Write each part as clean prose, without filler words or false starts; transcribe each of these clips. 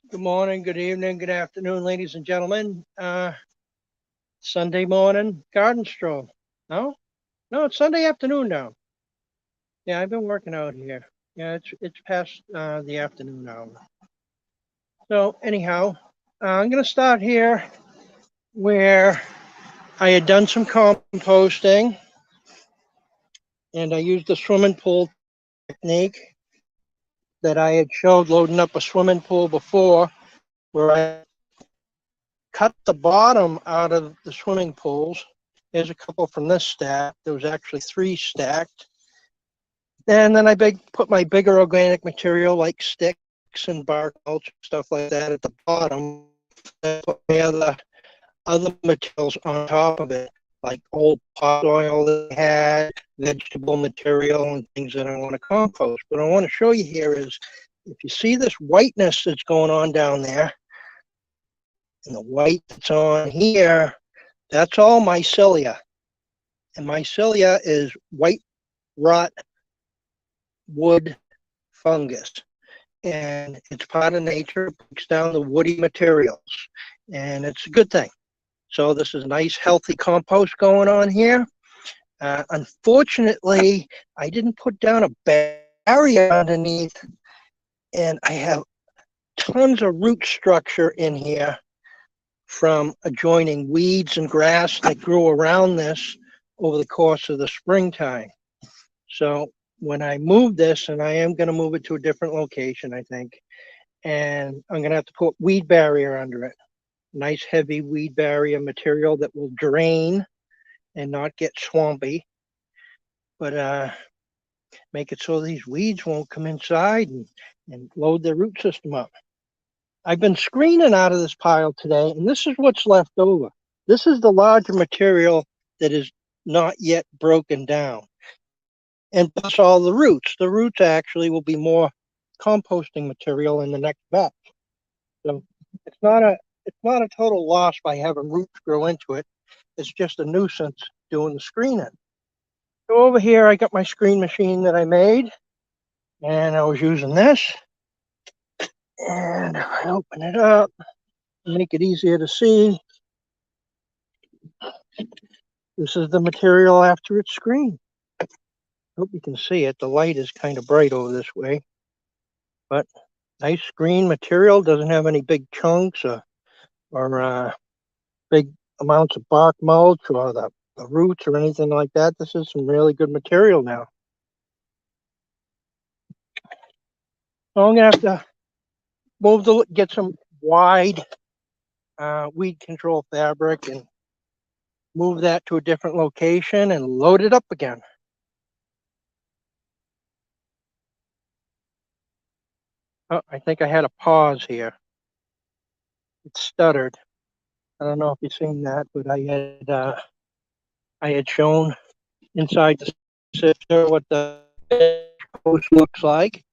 Good morning, good evening, good afternoon, ladies and gentlemen. Sunday morning garden stroll. No, no, it's Sunday afternoon now. Yeah, I've been working out here. Yeah, it's past the afternoon hour. So anyhow, I'm gonna start here where I had done some composting, and I used the swimming pool technique that I had showed loading up a swimming pool before, where I cut the bottom out of the swimming pools. Here's a couple from this stack. There was actually three stacked. And then I put my bigger organic material like sticks and bark mulch, stuff like that at the bottom. And put my other materials on top of it, like old pot oil that I had, vegetable material, and things that I want to compost. What I want to show you here is if you see this whiteness that's going on down there, and the white that's on here, that's all mycelia. And mycelia is white rot wood fungus. And it's part of nature, it breaks down the woody materials. And it's a good thing. So this is nice, healthy compost going on here. Unfortunately, I didn't put down a barrier underneath, and I have tons of root structure in here from adjoining weeds and grass that grew around this over the course of the springtime. So when I move this, and I am going to move it to a different location, I think, and I'm going to have to put weed barrier under it. Nice heavy weed barrier material that will drain and not get swampy, but make it so these weeds won't come inside and load their root system up. I've been screening out of this pile today, and this is what's left over. This is the larger material that is not yet broken down. And plus all the roots. The roots actually will be more composting material in the next batch. So it's not a total loss by having roots grow into it. It's just a nuisance doing the screening. So over here I got my screen machine that I made, and I was using this. And if I open it up, make it easier to see, this is the material after it's screened. Hope you can see it. The light is kind of bright over this way. But nice green material, doesn't have any big chunks or big amounts of bark mulch or the roots or anything like that. This is some really good material now. So I'm going to have to get some wide weed control fabric and move that to a different location and load it up again. Oh, I think I had a pause here. It stuttered. I don't know if you've seen that, but I had shown inside the sifter what the compost looks like.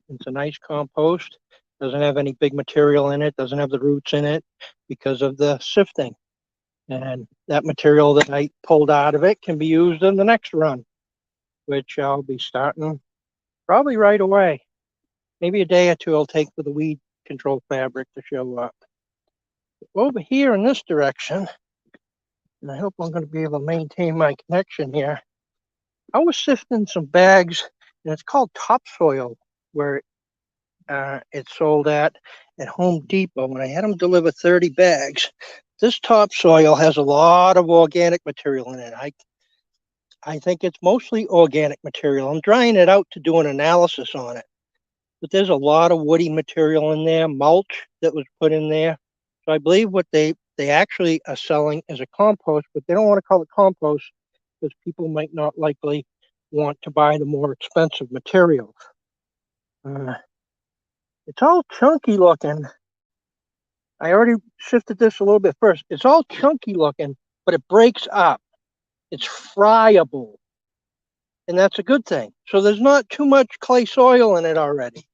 It's a nice compost. Doesn't have any big material in it. Doesn't have the roots in it because of the sifting. And that material that I pulled out of it can be used in the next run, which I'll be starting probably right away. Maybe a day or two I'll take for the weed control fabric to show up. Over here in this direction, and I hope I'm going to be able to maintain my connection here, I was sifting some bags, and it's called topsoil, where it's sold at Home Depot, and I had them deliver 30 bags. This topsoil has a lot of organic material in it. I think it's mostly organic material. I'm drying it out to do an analysis on it. But there's a lot of woody material in there, mulch that was put in there. So I believe what they actually are selling is a compost, but they don't want to call it compost because people might not likely want to buy the more expensive materials. It's all chunky looking. I already shifted this a little bit first. It's all chunky looking, but it breaks up. It's friable. And that's a good thing. So there's not too much clay soil in it already.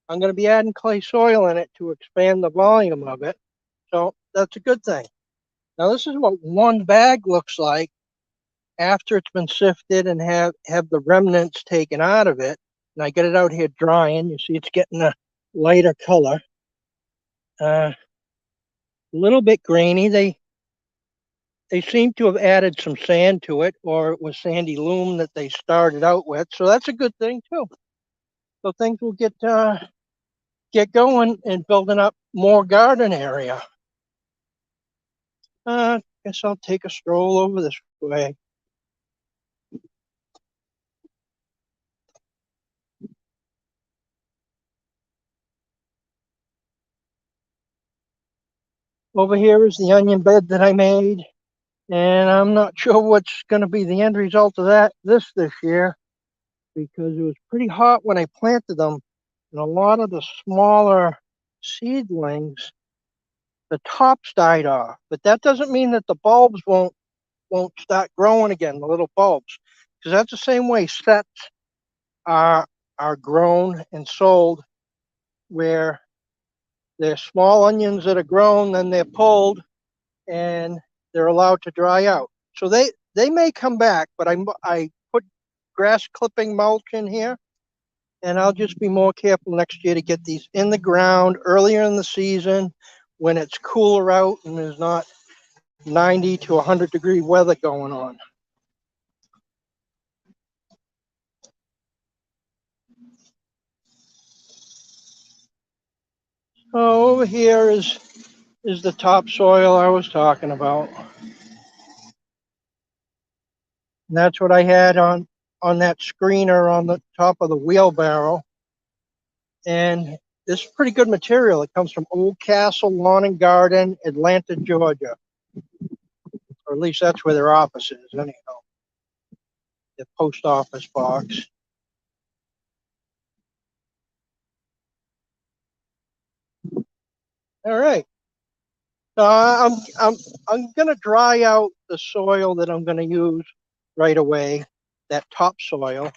I'm going to be adding clay soil in it to expand the volume of it. So that's a good thing. Now this is what one bag looks like after it's been sifted and have the remnants taken out of it. And I get it out here drying. You see it's getting a lighter color. A little bit grainy. They seem to have added some sand to it, or it was sandy loam that they started out with. So that's a good thing too. So things will get going and building up more garden area. Guess I'll take a stroll over this way. Over here is the onion bed that I made, and I'm not sure what's going to be the end result of this year, because it was pretty hot when I planted them, and a lot of the smaller seedlings, the tops died off. But that doesn't mean that the bulbs won't start growing again, the little bulbs, because that's the same way sets are are grown and sold, where they're small onions that are grown, then they're pulled and they're allowed to dry out. So they may come back, but I put grass clipping mulch in here, and I'll just be more careful next year to get these in the ground earlier in the season when it's cooler out and there's not 90 to 100-degree weather going on. So over here is the topsoil I was talking about. And that's what I had on that screener on the top of the wheelbarrow. And this is pretty good material. It comes from Old Castle Lawn and Garden, Atlanta, Georgia. Or at least that's where their office is, anyhow. The post office box. All right. I'm gonna dry out the soil that I'm gonna use right away, that topsoil,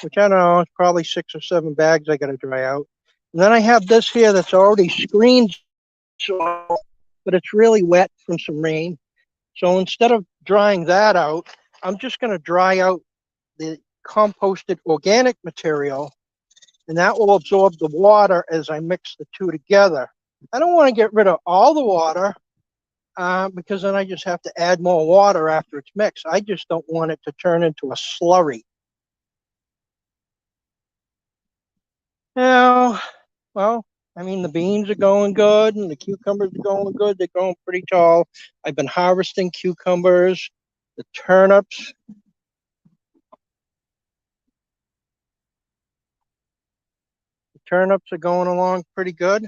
which I don't know, it's probably 6 or 7 bags I gotta dry out. And then I have this here that's already screened soil, but it's really wet from some rain. So instead of drying that out, I'm just gonna dry out the composted organic material, and that will absorb the water as I mix the two together. I don't want to get rid of all the water, because then I just have to add more water after it's mixed. I just don't want it to turn into a slurry. Now, well, I mean, the beans are going good and the cucumbers are going good. They're going pretty tall. I've been harvesting cucumbers, the turnips. The turnips are going along pretty good.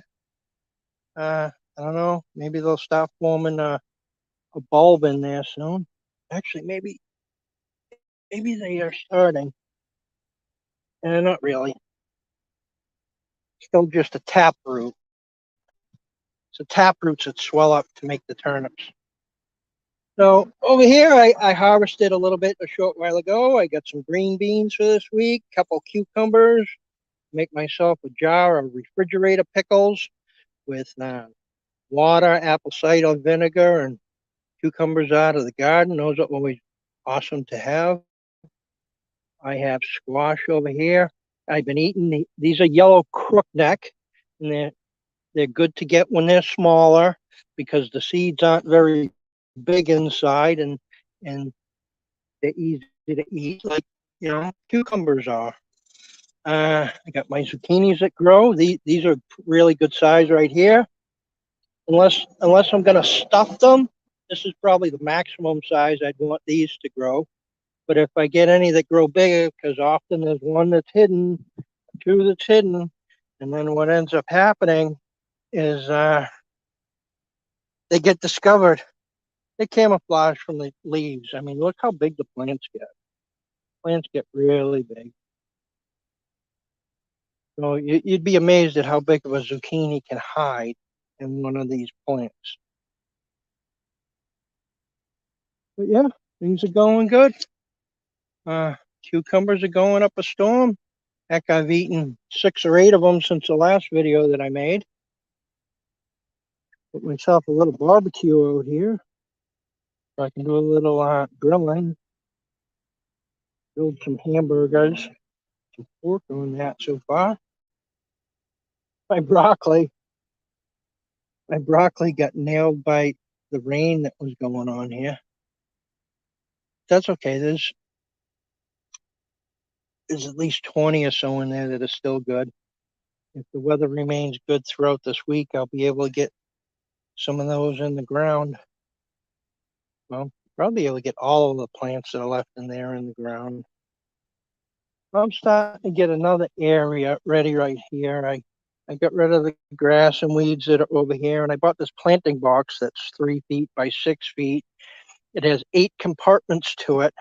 I don't know. Maybe they'll stop forming a bulb in there soon. Actually, maybe they are starting. Not really. Still just a tap root. So tap roots that swell up to make the turnips. So over here, I harvested a little bit a short while ago. I got some green beans for this week, a couple cucumbers, make myself a jar of refrigerator pickles with water, apple cider vinegar, and cucumbers out of the garden. Those are always awesome to have. I have squash over here. I've been eating these are yellow crookneck, and they're good to get when they're smaller because the seeds aren't very big inside, and they're easy to eat, like cucumbers are. I got my zucchinis that grow. These are really good size right here. Unless I'm gonna stuff them, this is probably the maximum size I'd want these to grow. But if I get any that grow bigger, because often there's one that's hidden, two that's hidden, and then what ends up happening is they get discovered. They camouflage from the leaves. I mean, look how big the plants get. Plants get really big. So you'd be amazed at how big of a zucchini can hide in one of these plants. But yeah, things are going good. Uh, Cucumbers are going up a storm. Heck, I've eaten 6 or 8 of them since the last video that I made. Put myself a little barbecue out here so I can do a little grilling. Build some hamburgers. Some pork on that so far. My broccoli. My broccoli got nailed by the rain that was going on here. That's okay. There's at least 20 or so in there that are still good. If the weather remains good throughout this week, I'll be able to get some of those in the ground. Well, probably able to get all of the plants that are left in there in the ground. I'm starting to get another area ready right here. I got rid of the grass and weeds that are over here, and I bought this planting box that's 3 feet by 6 feet. It has 8 compartments to it.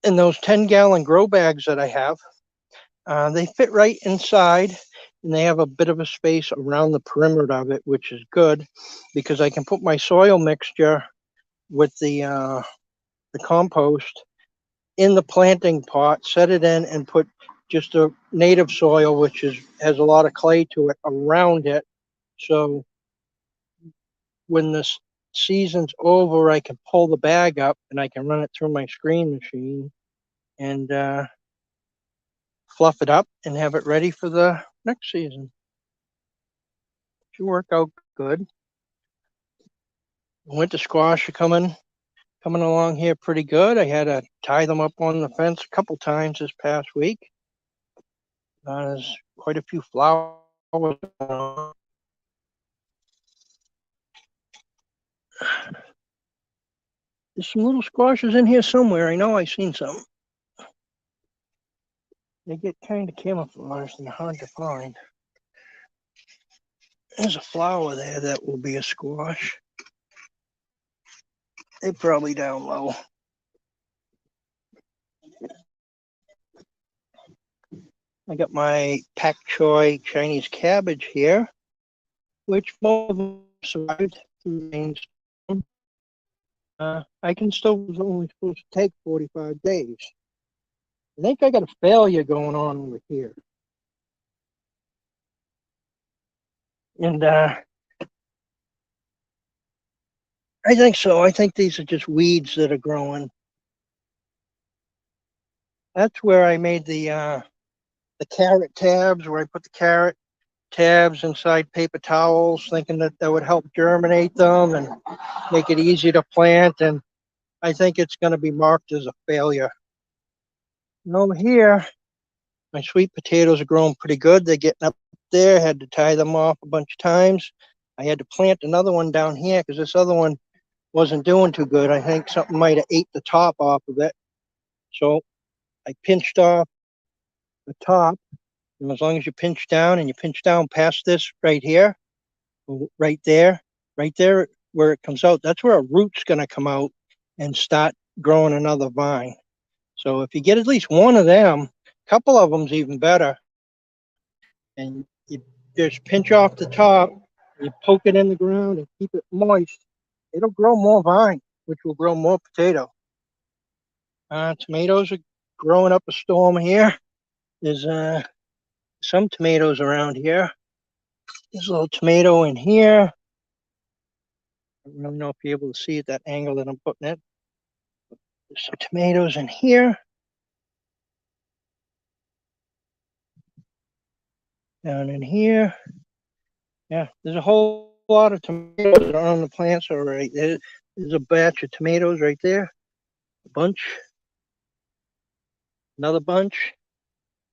And those 10-gallon grow bags that I have, they fit right inside, and they have a bit of a space around the perimeter of it, which is good because I can put my soil mixture with the compost in the planting pot, set it in, and put just a native soil, which has a lot of clay to it, around it. So when this season's over, I can pull the bag up and I can run it through my screen machine and fluff it up and have it ready for the next season. Should work out good. Winter squash are coming along here pretty good. I had to tie them up on the fence a couple times this past week. There's quite a few flowers going on. There's some little squashes in here somewhere. I know I've seen some. They get kind of camouflaged and hard to find. There's a flower there that will be a squash. They're probably down low. I got my pak choi Chinese cabbage here, which most of them survived through the rainstorm. I can still was only supposed to take 45 days. I think I got a failure going on over here. And I think so. I think these are just weeds that are growing. That's where I made the carrot tabs, where I put the carrot tabs inside paper towels, thinking that would help germinate them and make it easy to plant. And I think it's going to be marked as a failure. And over here, my sweet potatoes are growing pretty good. They're getting up there. Had to tie them off a bunch of times. I had to plant another one down here because this other one wasn't doing too good. I think something might have ate the top off of it. So I pinched off the top. And as long as you pinch down and you pinch down past this right here, right there where it comes out, that's where a root's going to come out and start growing another vine. So if you get at least one of them, a couple of them's even better, and you just pinch off the top, you poke it in the ground and keep it moist, it'll grow more vine, which will grow more potato. Tomatoes are growing up a storm here. There's some tomatoes around here. There's a little tomato in here. I don't really know if you're able to see at that angle that I'm putting it. There's some tomatoes in here. Down in here. Yeah, there's a whole lot of tomatoes that are on the plants already. There's a batch of tomatoes right there. A bunch. Another bunch.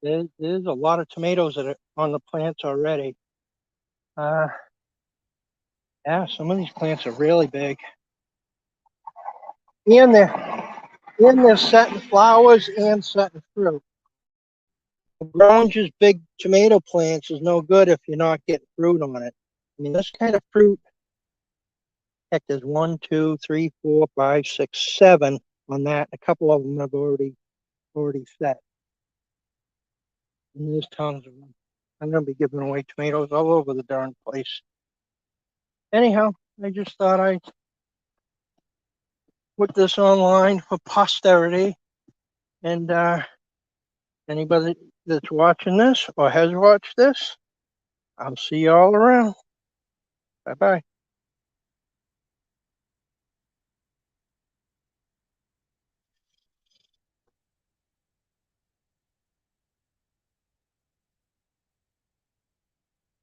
There's a lot of tomatoes that are on the plants already. Yeah, some of these plants are really big. And they're setting flowers and setting fruit. Growing just big tomato plants is no good if you're not getting fruit on it. I mean, this kind of fruit, heck, there's 1, 2, 3, 4, 5, 6, 7 on that. A couple of them have already set. And there's tons of them. I'm going to be giving away tomatoes all over the darn place. Anyhow, I just thought I'd put this online for posterity. And anybody that's watching this or has watched this, I'll see you all around. Bye-bye.